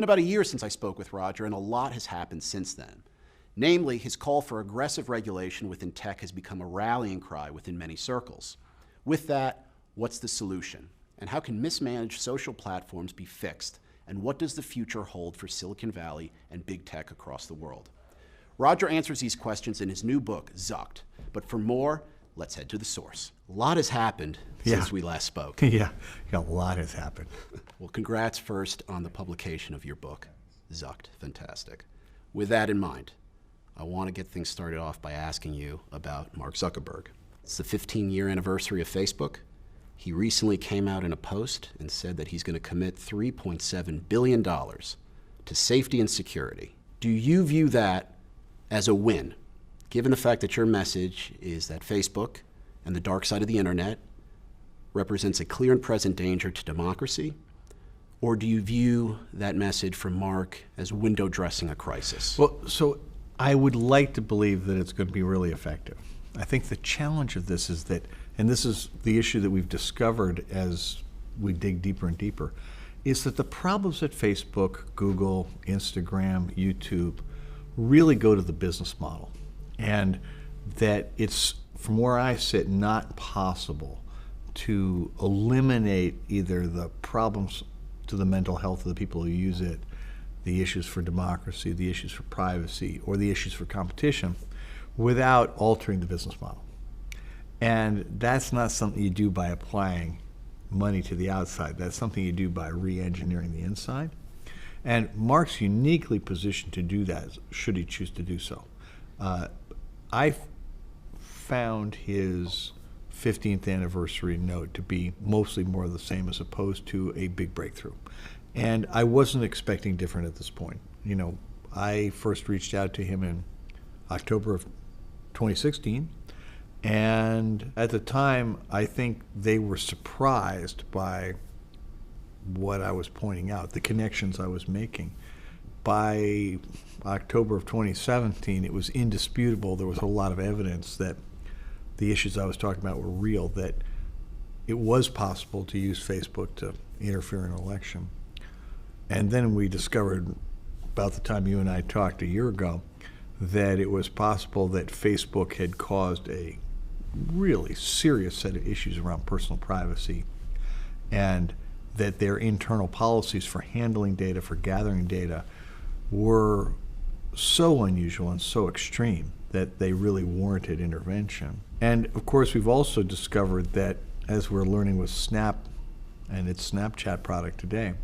about a year since I spoke with Roger, and a lot has happened since then. Namely, his call for aggressive regulation within tech has become a rallying cry within many circles. With that, what's the solution? And how can mismanaged social platforms be fixed? And what does the future hold for Silicon Valley and big tech across the world? Roger answers these questions in his new book, Zucked. But for more, let's head to the source. A lot has happened since we last spoke. Yeah, a lot has happened. Well, congrats first on the publication of your book, Zucked. Fantastic. With that in mind, I want to get things started off by asking you about Mark Zuckerberg. It's the 15-year anniversary of Facebook. He recently came out in a post and said that he's going to commit $3.7 billion to safety and security. Do you view that as a win, given the fact that your message is that Facebook and the dark side of the internet represents a clear and present danger to democracy? Or do you view that message from Mark as window dressing a crisis? Well, so I would like to believe that it's going to be really effective. I think the challenge of this is that, and this is the issue that we've discovered as we dig deeper and deeper, is that the problems at Facebook, Google, Instagram, YouTube really go to the business model. And that it's, from where I sit, not possible to eliminate either the problems to the mental health of the people who use it, the issues for democracy, the issues for privacy, or the issues for competition without altering the business model. And that's not something you do by applying money to the outside. That's something you do by re-engineering the inside. And Mark's uniquely positioned to do that, should he choose to do so. I found his 15th anniversary note to be mostly more of the same as opposed to a big breakthrough. And I wasn't expecting different at this point. You know, I first reached out to him in October of 2016, and at the time, I think they were surprised by what I was pointing out, the connections I was making. By October of 2017, it was indisputable. There was a lot of evidence that the issues I was talking about were real, that it was possible to use Facebook to interfere in an election. And then we discovered, about the time you and I talked a year ago, that it was possible that Facebook had caused a really serious set of issues around personal privacy, and that their internal policies for handling data, for gathering data, were so unusual and so extreme that they really warranted intervention. And of course, we've also discovered that, as we're learning with Snap and its Snapchat product today,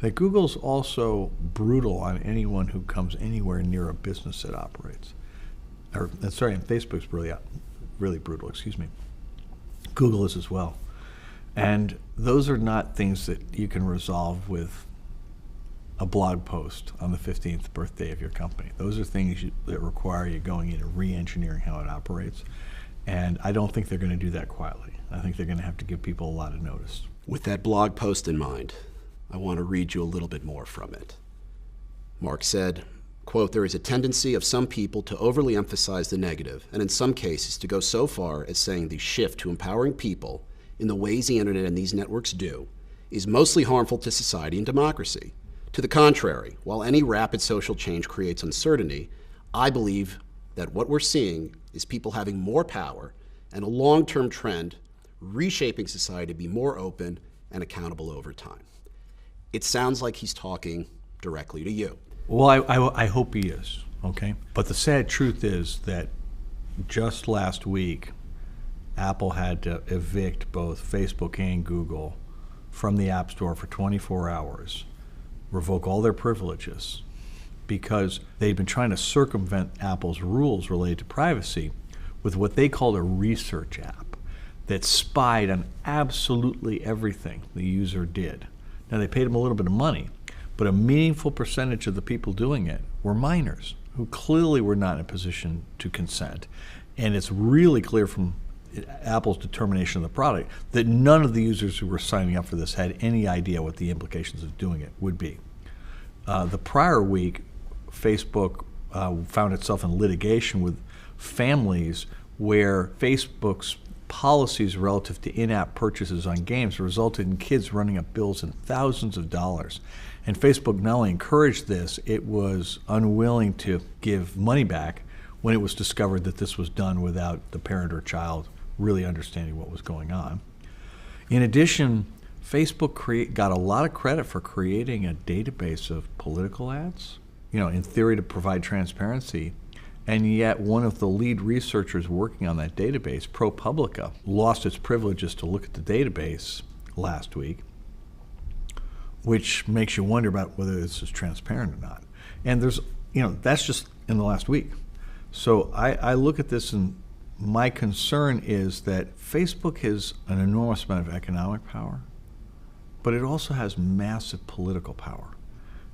that Google's also brutal on anyone who comes anywhere near a business that operates. And Facebook's really brutal, excuse me. Google is as well. And those are not things that you can resolve with a blog post on the 15th birthday of your company. Those are things that require you going in and re-engineering how it operates. And I don't think they're going to do that quietly. I think they're going to have to give people a lot of notice. With that blog post in mind, I want to read you a little bit more from it. Mark said, quote, "There is a tendency of some people to overly emphasize the negative, and in some cases to go so far as saying the shift to empowering people in the ways the internet and these networks do is mostly harmful to society and democracy. To the contrary, while any rapid social change creates uncertainty, I believe that what we're seeing is people having more power and a long-term trend reshaping society to be more open and accountable over time." It sounds like he's talking directly to you. Well, I hope he is, okay? But the sad truth is that just last week, Apple had to evict both Facebook and Google from the App Store for 24 hours, revoke all their privileges, because they'd been trying to circumvent Apple's rules related to privacy with what they called a research app that spied on absolutely everything the user did. Now, they paid them a little bit of money, but a meaningful percentage of the people doing it were minors who clearly were not in a position to consent. And it's really clear from Apple's determination of the product that none of the users who were signing up for this had any idea what the implications of doing it would be. The prior week, Facebook found itself in litigation with families where Facebook's policies relative to in-app purchases on games resulted in kids running up bills in thousands of dollars. And Facebook not only encouraged this, it was unwilling to give money back when it was discovered that this was done without the parent or child really understanding what was going on. In addition, Facebook got a lot of credit for creating a database of political ads, in theory to provide transparency. And yet one of the lead researchers working on that database, ProPublica, lost its privileges to look at the database last week, which makes you wonder about whether this is transparent or not. And there's, that's just in the last week. So I look at this, and my concern is that Facebook has an enormous amount of economic power, but it also has massive political power.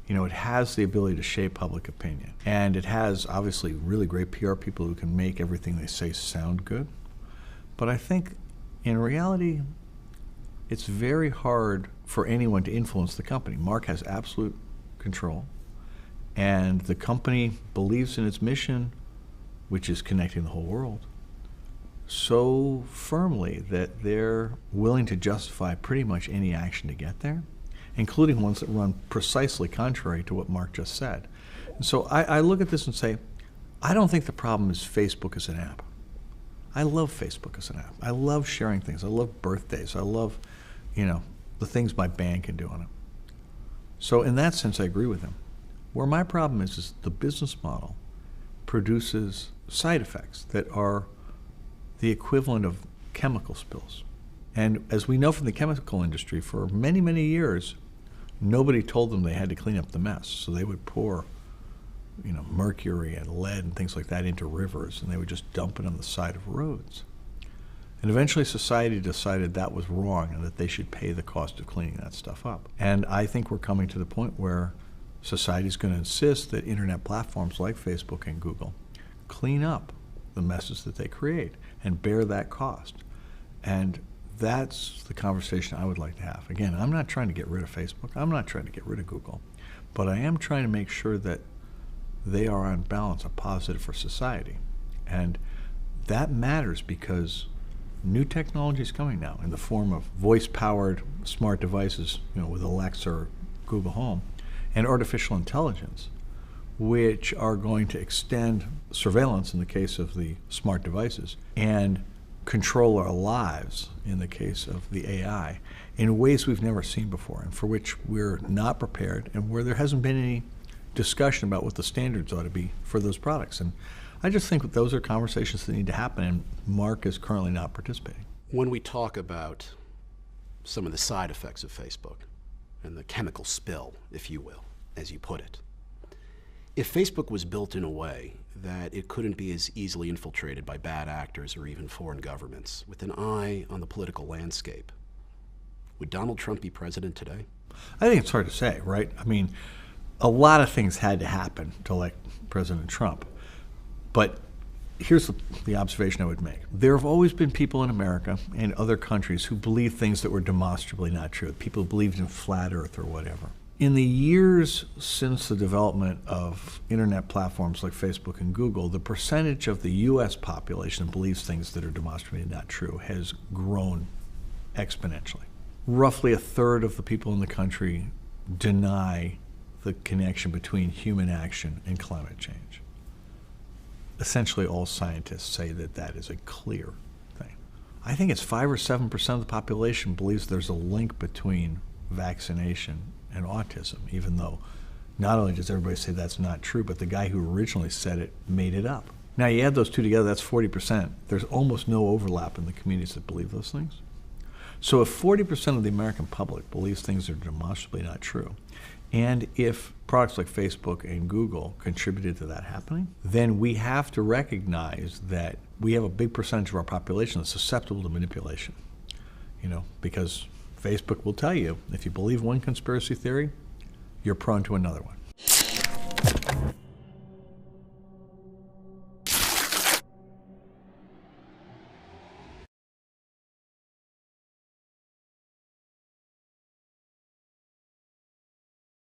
It has the ability to shape public opinion. And it has, obviously, really great PR people who can make everything they say sound good. But I think, in reality, it's very hard for anyone to influence the company. Mark has absolute control. And the company believes in its mission, which is connecting the whole world, so firmly that they're willing to justify pretty much any action to get there, including ones that run precisely contrary to what Mark just said. And so I look at this and say, I don't think the problem is Facebook as an app. I love Facebook as an app. I love sharing things. I love birthdays. I love, the things my band can do on it. So in that sense, I agree with him. Where my problem is the business model produces side effects that are the equivalent of chemical spills. And as we know from the chemical industry, for many, many years, nobody told them they had to clean up the mess. So they would pour, mercury and lead and things like that into rivers, and they would just dump it on the side of roads. And eventually society decided that was wrong and that they should pay the cost of cleaning that stuff up. And I think we're coming to the point where society is going to insist that internet platforms like Facebook and Google clean up the messes that they create and bear that cost. And that's the conversation I would like to have. Again, I'm not trying to get rid of Facebook. I'm not trying to get rid of Google. But I am trying to make sure that they are on balance a positive for society. And that matters because new technology is coming now in the form of voice-powered smart devices, with Alexa or Google Home, and artificial intelligence, which are going to extend surveillance in the case of the smart devices and control our lives in the case of the AI in ways we've never seen before, and for which we're not prepared, and where there hasn't been any discussion about what the standards ought to be for those products. And I just think that those are conversations that need to happen, and Mark is currently not participating. When we talk about some of the side effects of Facebook and the chemical spill, if you will, as you put it, if Facebook was built in a way that it couldn't be as easily infiltrated by bad actors or even foreign governments, with an eye on the political landscape, would Donald Trump be president today? I think it's hard to say, right? I mean, a lot of things had to happen to elect President Trump. But here's the observation I would make. There have always been people in America and other countries who believed things that were demonstrably not true. People who believed in flat earth or whatever. In the years since the development of internet platforms like Facebook and Google, the percentage of the U.S. population that believes things that are demonstrably not true has grown exponentially. Roughly a third of the people in the country deny the connection between human action and climate change. Essentially all scientists say that that is a clear thing. I think it's 5 or 7% of the population believes there's a link between vaccination and autism, even though not only does everybody say that's not true, but the guy who originally said it made it up. Now you add those two together, that's 40%. There's almost no overlap in the communities that believe those things. So if 40% of the American public believes things are demonstrably not true, and if products like Facebook and Google contributed to that happening, then we have to recognize that we have a big percentage of our population that's susceptible to manipulation. Because Facebook will tell you, if you believe one conspiracy theory, you're prone to another one.